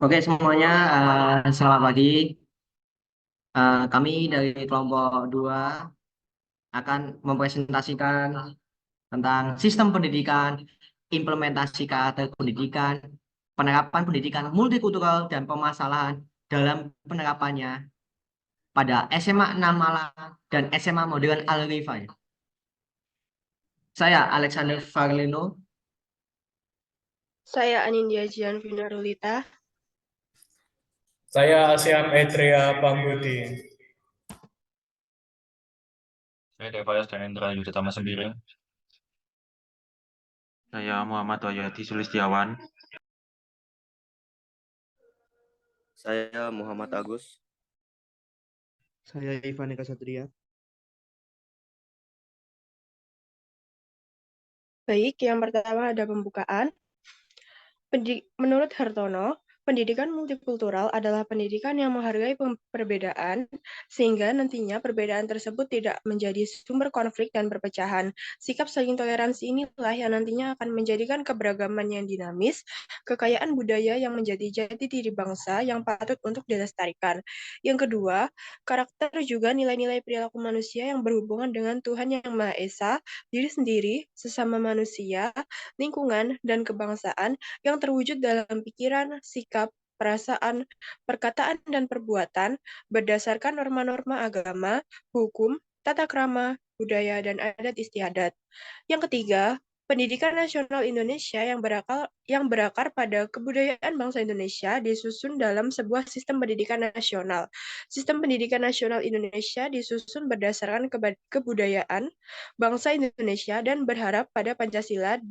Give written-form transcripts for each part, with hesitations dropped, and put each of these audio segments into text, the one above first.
Oke semuanya, selamat pagi. Kami dari kelompok 2 akan mempresentasikan tentang sistem pendidikan, implementasi karakter pendidikan, penerapan pendidikan multikultural dan permasalahan dalam penerapannya pada SMA 6 Malang dan SMA Modern Al-Rifai. Saya Alexander Farlino. Saya Anindya Jian Vinarulita. Saya Asian Etria Pambudi. Saya Devayas dan Indra Yudhitama sendiri. Saya Muhammad Wahyudi Sulistiawan. Saya Muhammad Agus. Saya Ivan Eka Satria. Baik, yang pertama ada pembukaan. Menurut Hartono, pendidikan multikultural adalah pendidikan yang menghargai perbedaan, sehingga nantinya perbedaan tersebut tidak menjadi sumber konflik dan perpecahan. Sikap saling toleransi inilah yang nantinya akan menjadikan keberagaman yang dinamis, kekayaan budaya yang menjadi jati diri bangsa yang patut untuk dilestarikan. Yang kedua, karakter juga nilai-nilai perilaku manusia yang berhubungan dengan Tuhan Yang Maha Esa, diri sendiri, sesama manusia, lingkungan, dan kebangsaan yang terwujud dalam pikiran, sikap, perasaan, perkataan, dan perbuatan berdasarkan norma-norma agama, hukum, tata krama, budaya, dan adat istiadat. Yang ketiga, pendidikan nasional Indonesia yang berakar pada kebudayaan bangsa Indonesia disusun dalam sebuah sistem pendidikan nasional. Sistem pendidikan nasional Indonesia disusun berdasarkan kebudayaan bangsa Indonesia dan berharap pada Pancasila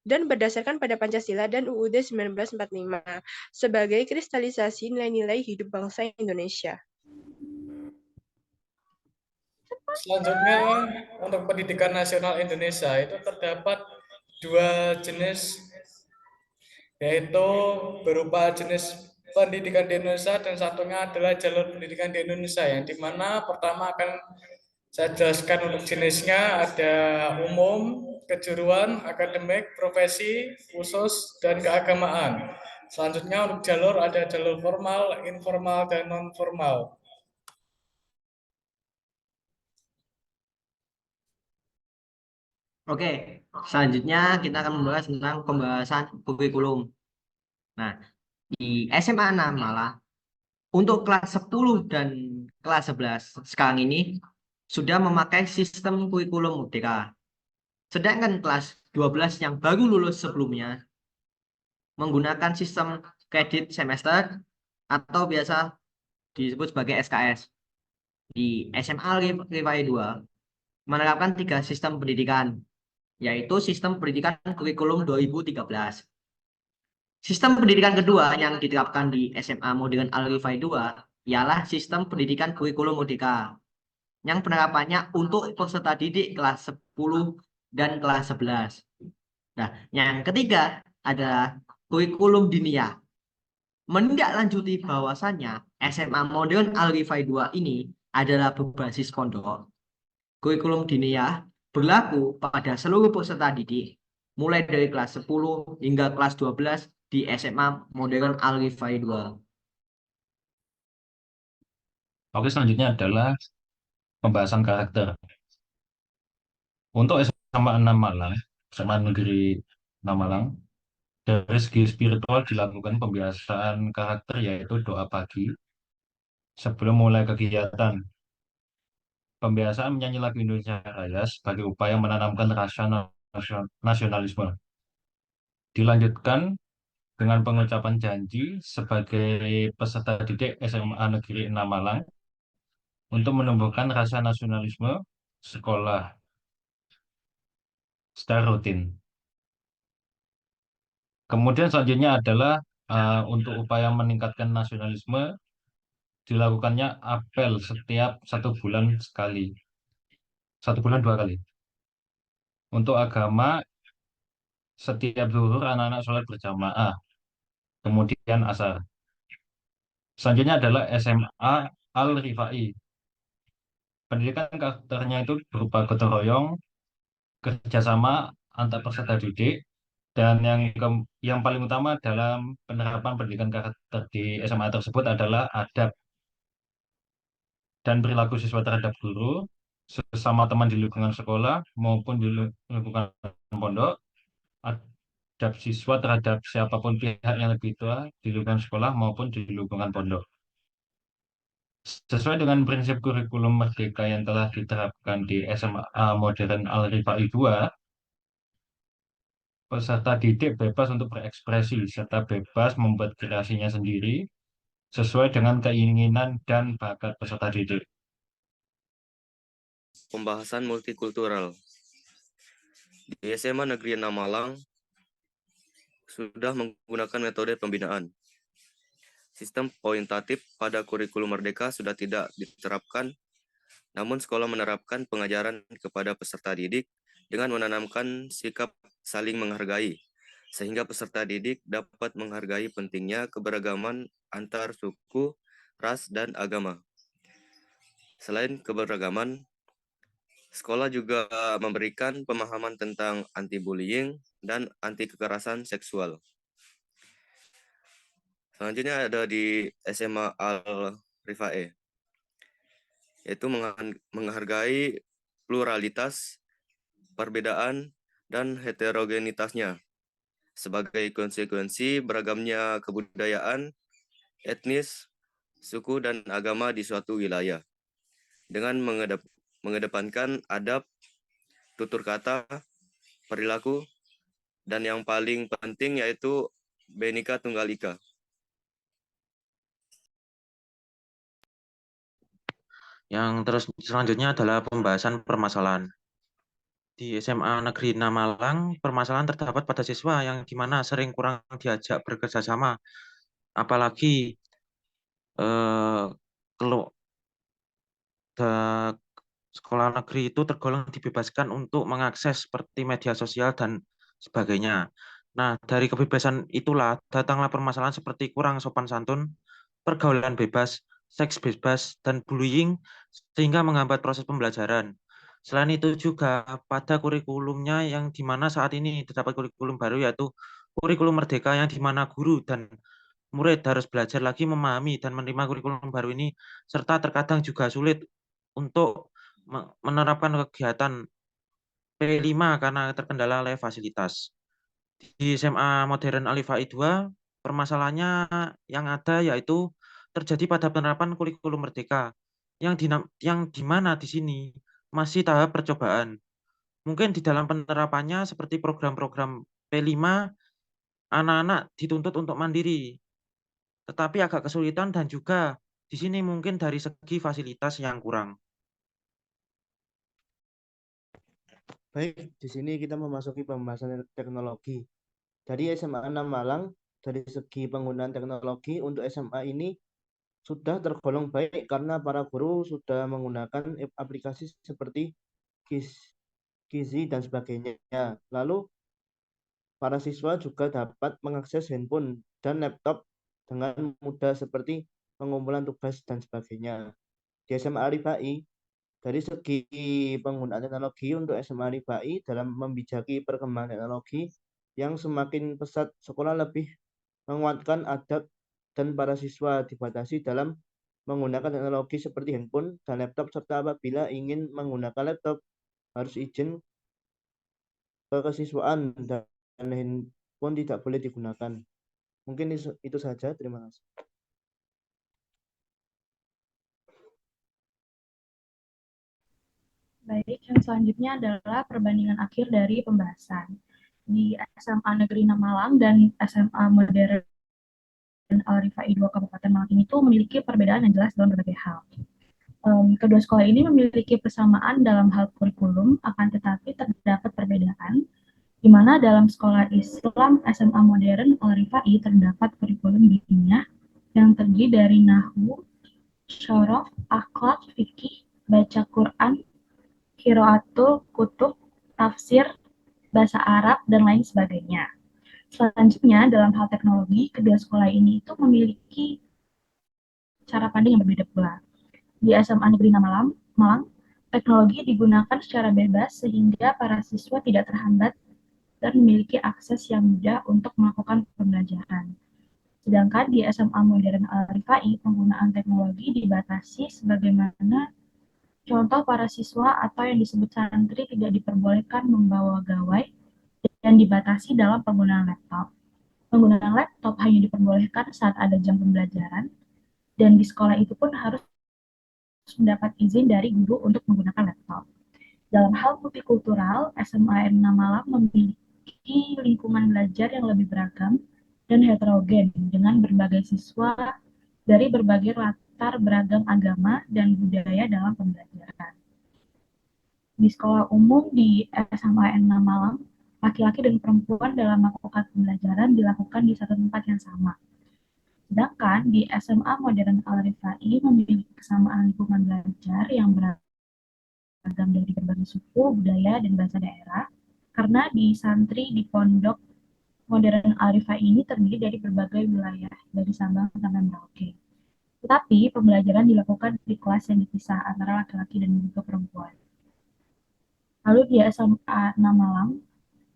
dan berdasarkan pada Pancasila dan UUD 1945 sebagai kristalisasi nilai-nilai hidup bangsa Indonesia. Selanjutnya, untuk pendidikan nasional Indonesia itu terdapat dua jenis, yaitu berupa jenis pendidikan di Indonesia dan satunya adalah jalur pendidikan di Indonesia, yang dimana pertama akan saya jelaskan untuk jenisnya ada umum, kejuruan, akademik, profesi, khusus, dan keagamaan. Selanjutnya untuk jalur ada jalur formal, informal, dan non-formal. Oke, selanjutnya kita akan membahas tentang pembahasan kurikulum. Nah, di SMA 6 malah untuk kelas 10 dan kelas 11 sekarang ini sudah memakai sistem kurikulum Merdeka. Sedangkan kelas 12 yang baru lulus sebelumnya menggunakan sistem kredit semester atau biasa disebut sebagai SKS. Di SMA Rifai 2 menerapkan 3 sistem pendidikan, yaitu sistem pendidikan kurikulum 2013. Sistem pendidikan kedua yang diterapkan di SMA Modern Al-Rifai 2 ialah sistem pendidikan kurikulum Merdeka yang penerapannya untuk peserta didik kelas 10 dan kelas 11. Nah, yang ketiga adalah kurikulum diniyah. Menindaklanjuti bahwasannya SMA Modern Al-Rifai 2 ini adalah berbasis pondok. Kurikulum diniyah berlaku pada seluruh peserta didik, mulai dari kelas 10 hingga kelas 12 di SMA Modern Al-Rifai 2. Oke, selanjutnya adalah pembahasan karakter. Untuk SMA 6 Malang, SMA Negeri 6 Malang, dari segi spiritual dilakukan pembiasaan karakter yaitu doa pagi sebelum mulai kegiatan. Pembiasaan menyanyi lagu Indonesia Raya sebagai upaya menanamkan rasa nasionalisme. Dilanjutkan dengan pengucapan janji sebagai peserta didik SMA Negeri 6 Malang untuk menumbuhkan rasa nasionalisme sekolah secara rutin. Kemudian selanjutnya adalah untuk upaya meningkatkan nasionalisme dilakukannya apel setiap 1 bulan sekali, 1 bulan 2 kali. Untuk agama setiap zuhur anak-anak sholat berjamaah, kemudian asar. Selanjutnya adalah SMA Al-Rifai. Pendidikan karakternya itu berupa gotong royong, kerjasama antar peserta didik, Dan yang paling utama dalam penerapan pendidikan karakter di SMA tersebut adalah adab dan perilaku siswa terhadap guru, sesama teman di lingkungan sekolah maupun di lingkungan pondok, adab siswa terhadap siapapun pihak yang lebih tua di lingkungan sekolah maupun di lingkungan pondok. Sesuai dengan prinsip kurikulum merdeka yang telah diterapkan di SMA Modern Al-Rifai 2, peserta didik bebas untuk berekspresi serta bebas membuat kreasinya sendiri sesuai dengan keinginan dan bakat peserta didik. Pembahasan multikultural. Di SMA Negeri 6 Malang sudah menggunakan metode pembinaan. Sistem pointatif pada kurikulum merdeka sudah tidak diterapkan, namun sekolah menerapkan pengajaran kepada peserta didik dengan menanamkan sikap saling menghargai, sehingga peserta didik dapat menghargai pentingnya keberagaman antar suku, ras, dan agama. Selain keberagaman, sekolah juga memberikan pemahaman tentang anti-bullying dan anti kekerasan seksual. Selanjutnya ada di SMA Al-Rifai, yaitu menghargai pluralitas, perbedaan, dan heterogenitasnya sebagai konsekuensi beragamnya kebudayaan, etnis, suku, dan agama di suatu wilayah, dengan mengedepankan adab, tutur kata, perilaku, dan yang paling penting yaitu Bhinneka Tunggal Ika. Yang selanjutnya adalah pembahasan permasalahan. Di SMA Negeri 6 Malang, permasalahan terdapat pada siswa yang dimana sering kurang diajak bekerja sama. Apalagi kalau sekolah negeri itu tergolong dibebaskan untuk mengakses seperti media sosial dan sebagainya. Nah, dari kebebasan itulah datanglah permasalahan seperti kurang sopan santun, pergaulan bebas, seks bebas, dan bullying sehingga menghambat proses pembelajaran. Selain itu juga pada kurikulumnya yang dimana saat ini terdapat kurikulum baru yaitu kurikulum merdeka yang dimana guru dan murid harus belajar lagi memahami dan menerima kurikulum baru ini serta terkadang juga sulit untuk menerapkan kegiatan P5 karena terkendala oleh fasilitas. Di SMA Modern Al-Rifai 2, permasalahannya yang ada yaitu terjadi pada penerapan kurikulum merdeka yang di mana di sini masih tahap percobaan. Mungkin di dalam penerapannya seperti program-program P5, anak-anak dituntut untuk mandiri, tetapi agak kesulitan dan juga di sini mungkin dari segi fasilitas yang kurang. Baik, di sini kita memasuki pembahasan teknologi. Dari SMA 6 Malang, dari segi penggunaan teknologi untuk SMA ini sudah tergolong baik karena para guru sudah menggunakan aplikasi seperti Gizi dan sebagainya. Lalu para siswa juga dapat mengakses handphone dan laptop dengan mudah seperti pengumpulan tugas dan sebagainya. Di SMA Rifai, dari segi penggunaan teknologi untuk SMA Rifai dalam membijaki perkembangan teknologi yang semakin pesat, sekolah lebih menguatkan adab dan para siswa dibatasi dalam menggunakan teknologi seperti handphone dan laptop, serta apabila ingin menggunakan laptop harus izin kekesiswaan dan handphone tidak boleh digunakan. Mungkin itu saja. Terima kasih. Baik, yang selanjutnya adalah perbandingan akhir dari pembahasan. Di SMA Negeri 6 Malang dan SMA Modern Al-Rifai 2 Kabupaten Malang ini tuh memiliki perbedaan yang jelas dalam berbagai hal. Kedua sekolah ini memiliki persamaan dalam hal kurikulum, akan tetapi terdapat perbedaan, di mana dalam sekolah Islam SMA Modern Al-Rifai terdapat kurikulum diniyah yang terdiri dari nahwu, syaraf, akhlak, fikih, baca Quran, qiraatul kutub, tafsir, bahasa Arab, dan lain sebagainya. Selanjutnya, dalam hal teknologi, kedua sekolah ini itu memiliki cara pandang yang berbeda pula. Di SMA Negeri 6 Malang, teknologi digunakan secara bebas sehingga para siswa tidak terhambat dan memiliki akses yang mudah untuk melakukan pembelajaran. Sedangkan di SMA Modern Al-Rifai, penggunaan teknologi dibatasi sebagaimana contoh para siswa atau yang disebut santri tidak diperbolehkan membawa gawai dan dibatasi dalam penggunaan laptop. Penggunaan laptop hanya diperbolehkan saat ada jam pembelajaran, dan di sekolah itu pun harus mendapat izin dari guru untuk menggunakan laptop. Dalam hal multikultural, SMA N6 Malang memiliki lingkungan belajar yang lebih beragam dan heterogen dengan berbagai siswa dari berbagai latar beragam agama dan budaya dalam pembelajaran. Di sekolah umum di SMA N6 Malang, laki-laki dan perempuan dalam melakukan pembelajaran dilakukan di satu tempat yang sama. Sedangkan di SMA Modern Al-Rifai memiliki kesamaan lingkungan belajar yang beragam dari berbagai suku, budaya, dan bahasa daerah, karena di santri di pondok Modern Al-Rifai ini terdiri dari berbagai wilayah, dari Sabang sampai Merauke. Tetapi pembelajaran dilakukan di kelas yang dipisah antara laki-laki dan juga perempuan. Lalu di SMA 6 Malang,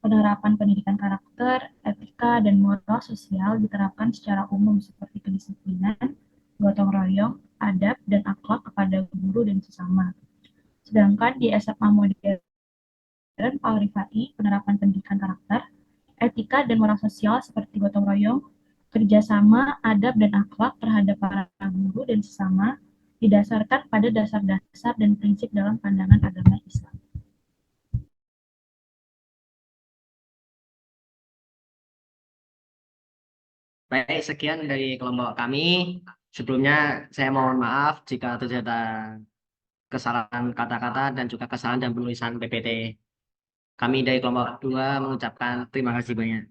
penerapan pendidikan karakter, etika, dan moral sosial diterapkan secara umum seperti kedisiplinan, gotong royong, adab, dan akhlak kepada guru dan sesama. Sedangkan di SMA Modern Al-Rifai, penerapan pendidikan karakter, etika, dan moral sosial seperti gotong royong, kerjasama, adab, dan akhlak terhadap para guru dan sesama didasarkan pada dasar-dasar dan prinsip dalam pandangan agama Islam. Baik, sekian dari kelompok kami. Sebelumnya saya mohon maaf jika terjadi kesalahan kata-kata dan juga kesalahan dalam penulisan PPT. Kami dari kelompok 2 mengucapkan terima kasih banyak.